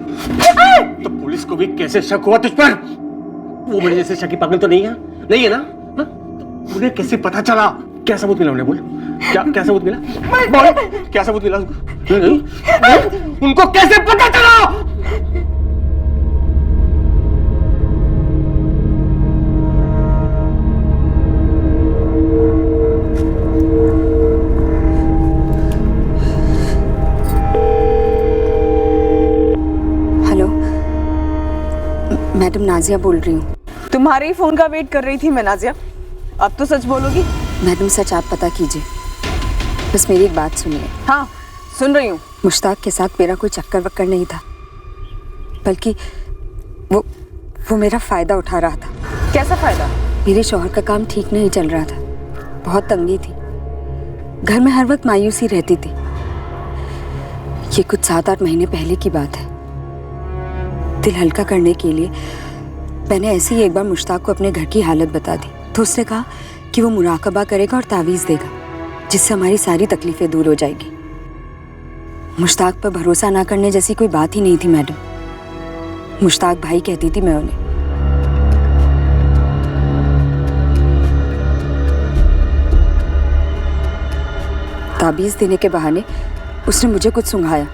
तो पुलिस को भी कैसे शक हुआ तुझ पर? वो मेरे जैसे शकी पागल तो नहीं है? नहीं है ना? हाँ? तो उन्हें कैसे पता चला? क्या सबूत मिला उन्हें? बोल, क्या सबूत मिला? बोल, क्या सबूत मिला उनको? उनको कैसे पता चला? मैडम नाजिया बोल रही हूँ। तुम्हारे ही फोन का वेट कर रही थी मैं नाजिया। अब तो सच बोलोगी? मैडम सच आप पता कीजिए, बस मेरी एक बात सुनिए। हाँ सुन रही हूँ। मुश्ताक के साथ मेरा कोई चक्कर वक्कर नहीं था, बल्कि वो मेरा फायदा उठा रहा था। कैसा फायदा? मेरे शौहर का काम ठीक नहीं चल रहा था, बहुत तंगी थी, घर में हर वक्त मायूसी रहती थी। ये कुछ 7-8 महीने पहले की बात है। दिल हल्का करने के लिए मैंने ऐसे ही एक बार मुश्ताक को अपने घर की हालत बता दी, तो उसने कहा कि वो मुराकबा करेगा और तावीज़ देगा, जिससे हमारी सारी तकलीफें दूर हो जाएगी। मुश्ताक पर भरोसा ना करने जैसी कोई बात ही नहीं थी मैडम। मुश्ताक भाई कहती थी मैं उन्हें। ताबीज़ देने के बहाने उसने मुझे कुछ सुंघाया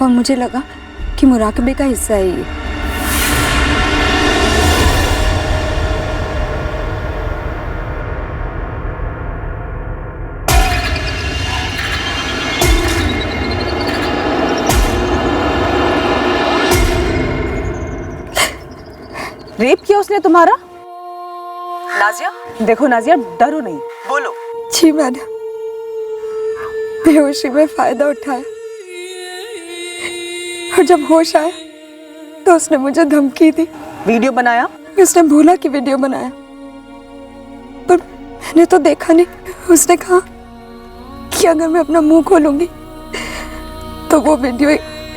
और मुझे लगा कि मुराकबे का हिस्सा है ये। रेप किया उसने तुम्हारा? नाजिया देखो नाजिया, डरो नहीं, बोलो। जी मैडम, बेहोशी में फायदा उठाया और जब होश आया तो उसने मुझे धमकी दी। वीडियो बनाया? उसने बोला कि वीडियो बनाया, पर मैंने तो देखा नहीं। उसने कहा कि अगर मैं अपना मुंह खोलूंगी तो वो वीडियो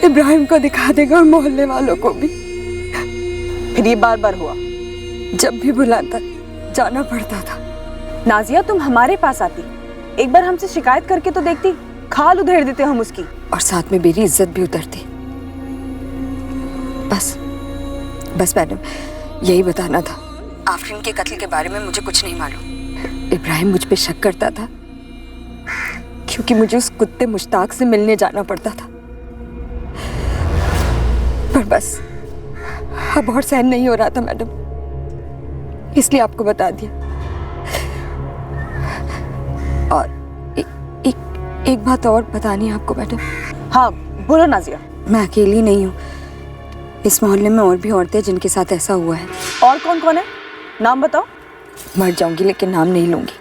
इब्राहिम को दिखा देगा और मोहल्ले वालों को भी। फिर ये बार बार हुआ? जब भी बुलाता जाना पड़ता था। नाजिया तुम हमारे पास आती, एक बार हमसे शिकायत करके तो देखती, खाल उधेड़ देते हम उसकी, और साथ में मेरी इज्जत भी उतरती। बस मैडम, यही बताना था। आफरीन के कत्ल के बारे में मुझे कुछ नहीं मालूम। इब्राहिम मुझ पे शक करता था क्योंकि मुझे उस कुत्ते मुश्ताक से मिलने जाना पड़ता था, पर बस अब और सहन नहीं हो रहा था मैडम, इसलिए आपको बता दिया। और एक बात और बतानी है आपको मैडम। हाँ बोलो नाजिया। मैं अकेली नहीं हूँ, इस मोहल्ले में और भी औरतें जिनके साथ ऐसा हुआ है। और कौन कौन है? नाम बताओ। मर जाऊंगी लेकिन नाम नहीं लूंगी,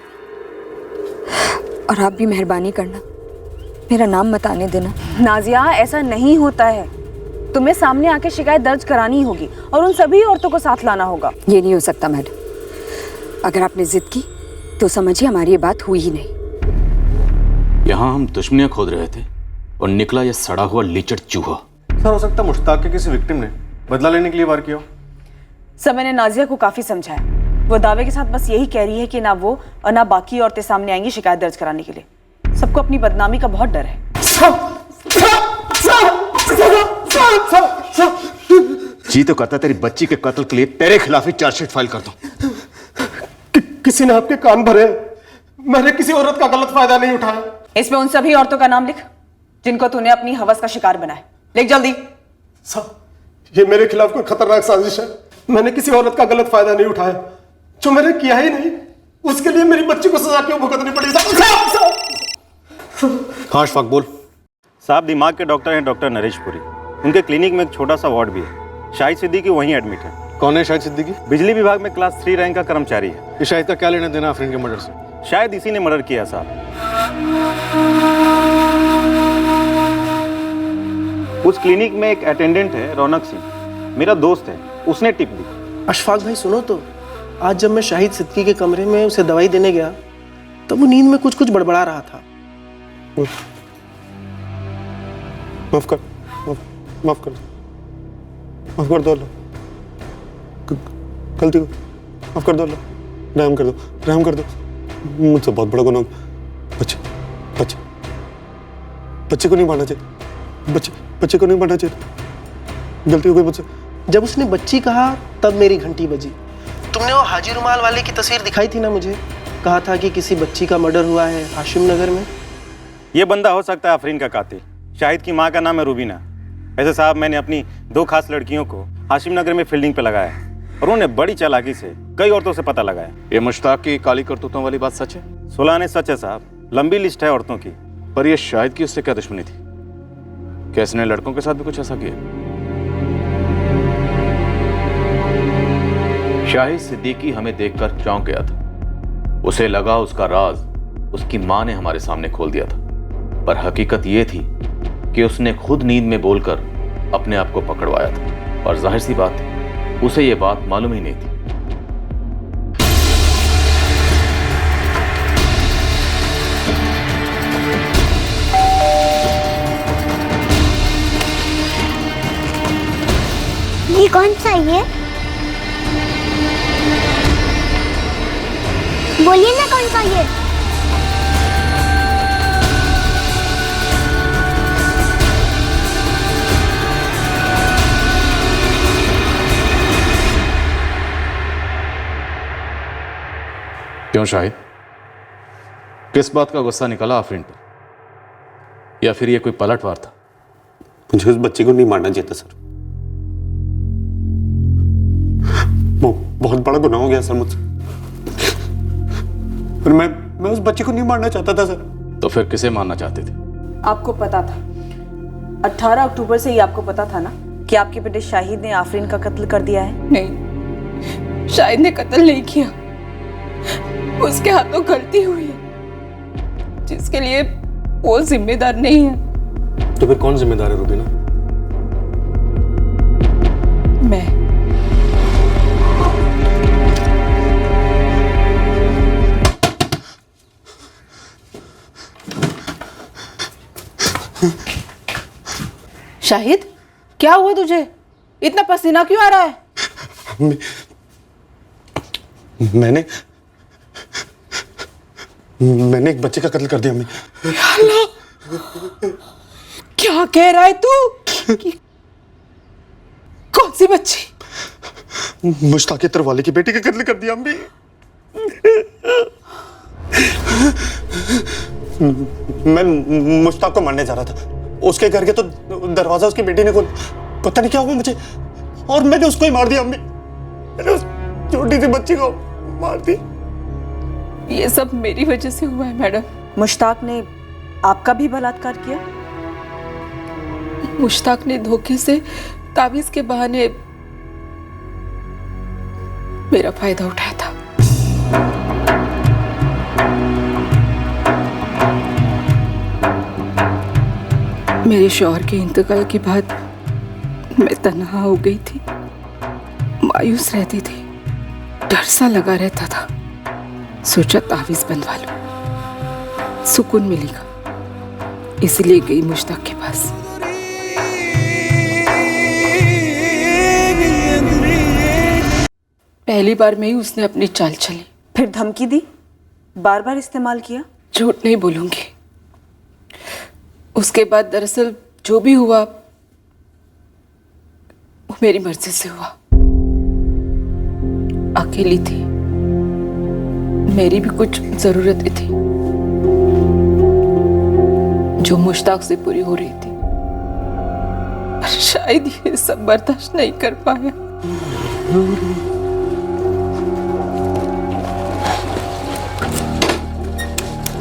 और आप भी मेहरबानी करना, मेरा नाम मत आने देना। नाजिया ऐसा नहीं होता है, तुम्हें सामने आके शिकायत दर्ज करानी होगी और उन सभी औरतों को साथ लाना होगा। ये नहीं हो सकता मैडम, अगर आपने जिद की तो समझिए हमारी ये बात हुई ही नहीं। यहाँ हम दुश्मनियां खोद रहे थे और निकला ये सड़ा हुआ लीचड़ चूहा। सर हो सकता है मुश्ताक के किसी विक्टिम ने बदला लेने के लिए वार किया। समय ने नाजिया को काफी समझाया, वो दावे के साथ बस यही कह रही है कि ना वो और ना बाकी औरतें सामने आएंगी शिकायत दर्ज कराने के लिए। सबको अपनी बदनामी का बहुत डर है। जी तो करता तेरी बच्ची के कत्ल के लिए तेरे खिलाफ ही चार्जशीट फाइल कर दूं। किसी ने आपके कान भरे, मैंने किसी औरत का गलत फायदा नहीं उठाया। इसमें उन सभी औरतों का नाम लिख जिनको तूने अपनी हवस का शिकार बनाया। लिख जल्दी। ये मेरे खिलाफ कोई खतरनाक साजिश है। मैंने किसी औरत का गलत फायदा नहीं उठाया, जो मैंने किया ही नहीं उसके लिए मेरी बच्ची को सजा क्यों भुगतनी पड़ी? हाँ अशफाक बोल। साहब दिमाग के डॉक्टर हैं डॉक्टर नरेश पुरी, उनके क्लिनिक में एक छोटा सा वार्ड भी है। शाहिद सिद्दीकी वहीं एडमिट है। कौन है शाहिद सिद्दीकी? बिजली विभाग में क्लास 3 रैंक का कर्मचारी है। ये शाहिद का क्या लेना देना आफरीन के मर्डर से? शायद इसी ने मर्डर किया साहब। उस क्लिनिक में एक अटेंडेंट है रौनक सिंह, मेरा दोस्त है, उसने टिप दी। अशफाक भाई सुनो तो, आज जब मैं शाहिद सिद्दीकी के कमरे में उसे दवाई देने गया तो वो नींद में कुछ कुछ बड़बड़ा रहा था। माफ कर दो अल्लाह, गलती को माफ कर दो अल्लाह, रहम कर दो, मुझसे बहुत बड़ा गुनाह। बच्चे को नहीं मारना चाहिए, बच्चे को नहीं मारना चाहिए, गलती हो गई मुझसे, जब उसने बच्ची कहा तब मेरी घंटी बजी। तुमने वो हाजी रुमाल वाले की तस्वीर दिखाई थी ना मुझे, कहा था कि किसी बच्ची का मर्डर हुआ है हाशिम नगर में। ये बंदा हो सकता है आफरीन का कातिल। शाहिद की माँ का नाम है रूबीना। ऐसे साहब, मैंने अपनी 2 खास लड़कियों को हाशिम नगर में फील्डिंग पे लगाया है और उन्होंने बड़ी चालाकी से कई औरतों से पता लगाया। ये मुश्ताक की काली करतूतों वाली बात सच है? सुलाने सच है साहब, लंबी लिस्ट है औरतों की। पर ये शाहिद की उससे क्या दुश्मनी थी? क्या इसने लड़कों के साथ भी कुछ ऐसा किया? शाहिद सिद्दीकी हमें देखकर चौंक गया था। उसे लगा उसका राज उसकी मां ने हमारे सामने खोल दिया था, पर हकीकत यह थी कि उसने खुद नींद में बोलकर अपने आप को पकड़वाया था। और जाहिर सी बात है, उसे यह बात मालूम ही नहीं थी। ये कौन सा है? बोलिए ना कौन सा ये? क्यों शाहिद, किस बात का गुस्सा निकला आफरीन पर? या फिर ये कोई पलटवार था? मुझे उस बच्ची को नहीं मारना चाहिए था सर। वो बहुत बड़ा गुनाह हो गया सर मुझसे। पर मैं उस बच्ची को नहीं मारना चाहता था सर। तो फिर किसे मारना चाहते थे? आपको पता था, 18 अक्टूबर से ही आपको पता था ना कि आपके बेटे शाहिद ने आफरीन का कत्ल कर दिया है? नहीं, शाहिद ने कत्ल नहीं किया, उसके हाथों गलती हुई है जिसके लिए वो जिम्मेदार नहीं है। तो फिर कौन जिम्मेदार है रूबीना? मैं। शाहिद, क्या हुआ तुझे? इतना पसीना क्यों आ रहा है? मैंने एक बच्चे का कत्ल कर दिया अम्मी। अल्लाह, क्या कह रहा है तू? कौन सी बच्ची? मुश्ताक के तरवाले की बेटी का कत्ल कर दिया अम्मी। मैं मुश्ताक को मारने जा रहा था, उसके घर के तो दरवाजा उसकी बेटी ने खोला। पता नहीं क्या हुआ मुझे, और मैंने उसको ही मार दिया अम्मी। मैंने उस छोटी सी बच्ची को मार दिया। ये सब मेरी वजह से हुआ है मैडम। मुश्ताक ने आपका भी बलात्कार किया? मुश्ताक ने धोखे से ताबीज के बहाने मेरा फायदा उठाया था। मेरे शौहर के इंतकाल के बाद मैं तन्हा हो गई थी, मायूस रहती थी, डर सा लगा रहता था। सोचा तावीज बनवा लूं, सुकून मिलेगा, इसलिए गई मुश्ताक के पास। पहली बार में ही उसने अपनी चाल चली। फिर धमकी दी, बार बार इस्तेमाल किया? झूठ नहीं बोलूंगी, उसके बाद दरअसल जो भी हुआ वो मेरी मर्जी से हुआ। अकेली थी, मेरी भी कुछ जरूरतें थी जो मुश्ताक से पूरी हो रही थी, पर शायद ये सब बर्दाश्त नहीं कर पाया।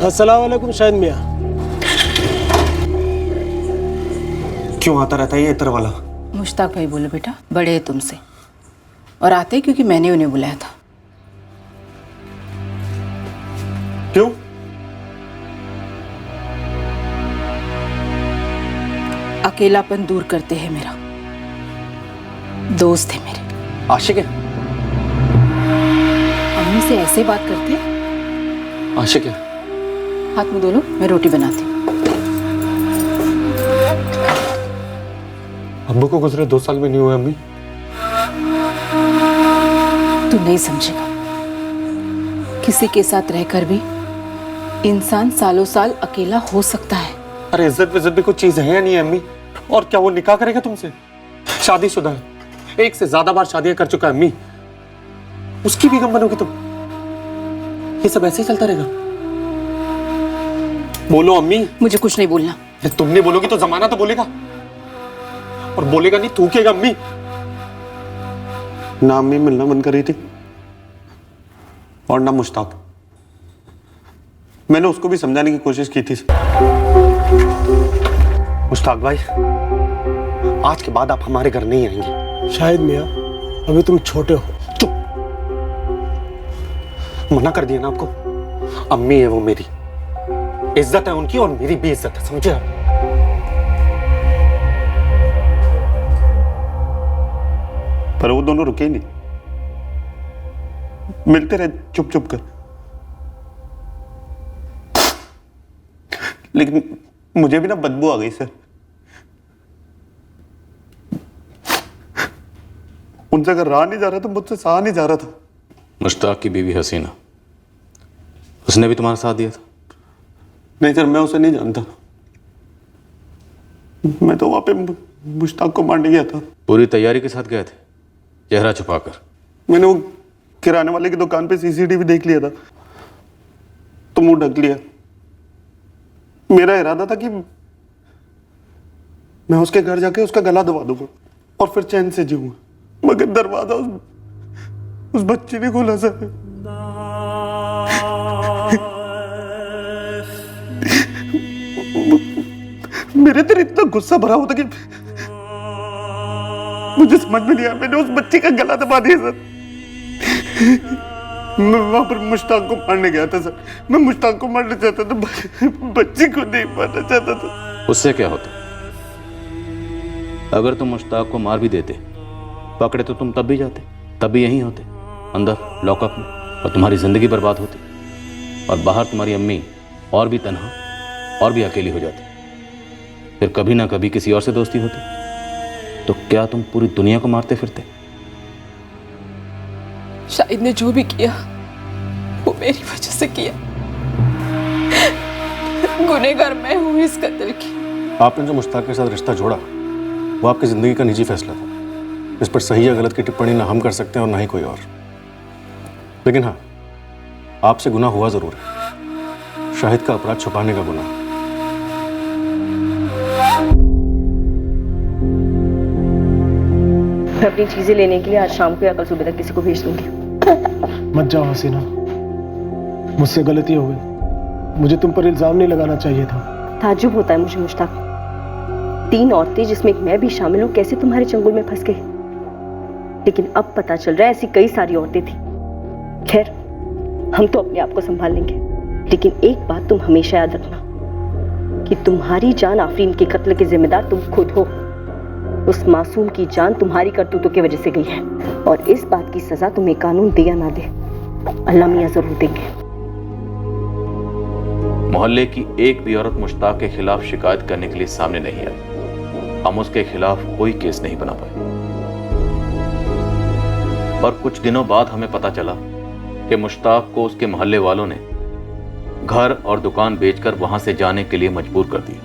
अस्सलाम वालेकुम शाहिद मियां। क्यों आता रहता है ये इतर वाला? मुश्ताक भाई बोले बेटा बड़े हैं तुमसे, और आते क्योंकि मैंने उन्हें बुलाया था। क्यों? अकेलापन दूर करते हैं मेरा, दोस्त है मेरे। आशिक है? अम्मी से ऐसे बात करते हैं? आशिक है? हाथ मुंह धो लो, मैं रोटी बनाती हूँ। अब्बू को गुजरे 2 साल भी नहीं हुए अम्मी। तू नहीं समझेगा, किसी के साथ रहकर भी इंसान सालों साल अकेला हो सकता है। अरे इज्जत भी कोई चीज है या नहीं है अम्मी? और क्या वो निकाह करेगा तुमसे? शादीशुदा है, एक से ज्यादा बार शादियां कर चुका है अम्मी, उसकी भी गम बनोगी तुम? ये सब ऐसे ही चलता रहेगा? बोलो अम्मी। मुझे कुछ नहीं बोलना। तुम नहीं बोलोगी तो जमाना तो बोलेगा, और बोलेगा नहीं थूकेगा अम्मी। ना अम्मी मिलना मन कर रही थी और ना मुश्ताक। मैंने उसको भी समझाने की कोशिश की थी। मुश्ताक भाई, आज के बाद आप हमारे घर नहीं आएंगे। शायद मियाँ, अभी तुम छोटे हो। चुप, मना कर दिया ना आपको। अम्मी है वो मेरी, इज्जत है उनकी और मेरी भी इज्जत है, समझे आप? पर वो दोनों रुके नहीं, मिलते रहे चुप चुप कर। लेकिन मुझे भी ना बदबू आ गई सर। उनसे अगर रहा नहीं जा रहा था, मुझसे सहा नहीं जा रहा था। मुश्ताक की बीवी हसीना, उसने भी तुम्हारा साथ दिया था? नहीं सर, मैं उसे नहीं जानता। मैं तो वहां पे मुश्ताक को मारने गया था। पूरी तैयारी के साथ गए थे, चेहरा छुपाकर? मैंने वो किराने वाले की दुकान पे सीसीटीवी देख लिया था तो मुंह ढक लिया। मेरा इरादा था कि मैं उसके घर जाके उसका गला दबा दूंगा और फिर चैन से जीऊंगा, मगर दरवाजा उस बच्ची ने खोला सर। मेरे अंदर इतना गुस्सा भरा होता कि मुझे समझ में नहीं आया, मैंने उस बच्ची का गला दबा दिया सर। मैं वहां पर मुश्ताक को मारने गया था सर। मैं मुश्ताक को मारना चाहता था, बच्ची को नहीं मारना चाहता था। उससे क्या होता? अगर तुम मुश्ताक को मार भी देते, पकड़े तो तुम तब भी जाते, तब भी यहीं होते अंदर लॉकअप में, और तुम्हारी जिंदगी बर्बाद होती, और बाहर तुम्हारी अम्मी और भी तन्हा और भी अकेली हो जाती। फिर कभी ना कभी किसी और से दोस्ती होती, तो क्या तुम पूरी दुनिया को मारते फिरते? शाहिद ने जो भी किया वो मेरी वजह से किया। गुनहगार मैं हूं इस कत्ल की। आपने जो मुश्ताक के साथ रिश्ता जोड़ा वो आपकी जिंदगी का निजी फैसला था। इस पर सही या गलत की टिप्पणी ना हम कर सकते हैं और ना ही कोई और। लेकिन हाँ, आपसे गुनाह हुआ जरूर है, शाहिद का अपराध छुपाने का गुनाह। मैं अपनी चीजें लेने के लिए आज शाम को या कल सुबह तक किसी को भेज दूंगी। मत जाओ हसीना, मुझसे गलती हो गई। मुझे तुम पर इल्जाम नहीं लगाना चाहिए था। ताज्जुब होता है मुझे मुश्ताक, 3 औरतें जिसमें एक मैं भी शामिल हूँ कैसे तुम्हारे चंगुल में फंस गई। लेकिन अब पता चल रहा है ऐसी कई सारी औरतें थी। खैर, हम तो अपने आप को संभाल लेंगे, लेकिन एक बात तुम हमेशा याद रखना कि तुम्हारी जान आफरीन के कत्ल के जिम्मेदार तुम खुद हो। उस मासूम की जान तुम्हारी करतूतों की वजह से गई है, और इस बात की सजा तुम्हें कानून दे या ना दे, अल्लाह मियां जरूर देंगे। मोहल्ले की एक भी औरत मुश्ताक के खिलाफ शिकायत करने के लिए सामने नहीं आई। हम उसके खिलाफ कोई केस नहीं बना पाए, और कुछ दिनों बाद हमें पता चला कि मुश्ताक को उसके मोहल्ले वालों ने घर और दुकान बेचकर वहां से जाने के लिए मजबूर कर दिया।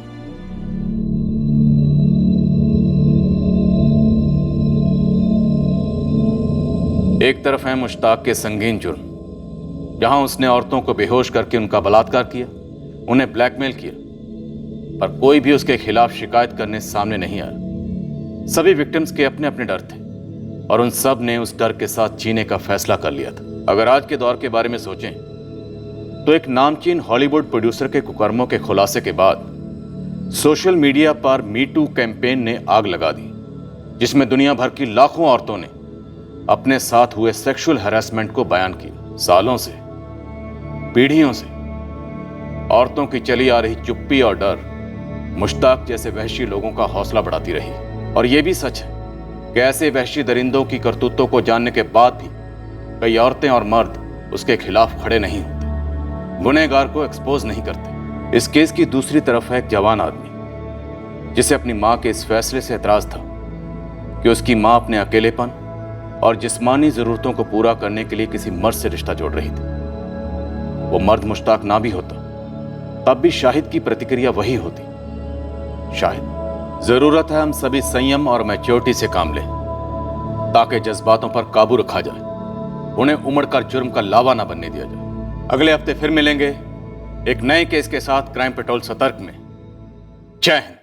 एक तरफ है मुश्ताक के संगीन जुर्म, जहां उसने औरतों को बेहोश करके उनका बलात्कार किया, उन्हें ब्लैकमेल किया, पर कोई भी उसके खिलाफ शिकायत करने सामने नहीं आया। सभी विक्टिम्स के अपने अपने डर थे, और उन सब ने उस डर के साथ जीने का फैसला कर लिया था। अगर आज के दौर के बारे में सोचें तो एक नामचीन हॉलीवुड प्रोड्यूसर के कुकर्मों के खुलासे के बाद सोशल मीडिया पर मी टू कैंपेन ने आग लगा दी, जिसमें दुनिया भर की लाखों औरतों ने अपने साथ हुए सेक्सुअल हैरेसमेंट को बयान किया। सालों से, पीढ़ियों से औरतों की चली आ रही चुप्पी और डर मुश्ताक जैसे वहशी लोगों का हौसला बढ़ाती रही। और यह भी सच है कि ऐसे वहशी दरिंदों की करतूतों को जानने के बाद भी कई औरतें और मर्द उसके खिलाफ खड़े नहीं होते, गुनहगार को एक्सपोज नहीं करते। इस केस की दूसरी तरफ है एक जवान आदमी, जिसे अपनी मां के इस फैसले से एतराज था कि उसकी मां अपने अकेलेपन और जिस्मानी जरूरतों को पूरा करने के लिए किसी मर्द से रिश्ता जोड़ रही थी। वो मर्द मुश्ताक ना भी होता तब भी शाहिद की प्रतिक्रिया वही होती। शाहिद, जरूरत है हम सभी संयम और मैच्योरिटी से काम लें। ताकि जज्बातों पर काबू रखा जाए, उन्हें उमड़कर जुर्म का लावा ना बनने दिया जाए। अगले हफ्ते फिर मिलेंगे एक नए केस के साथ क्राइम पेट्रोल सतर्क में। जय हिंद।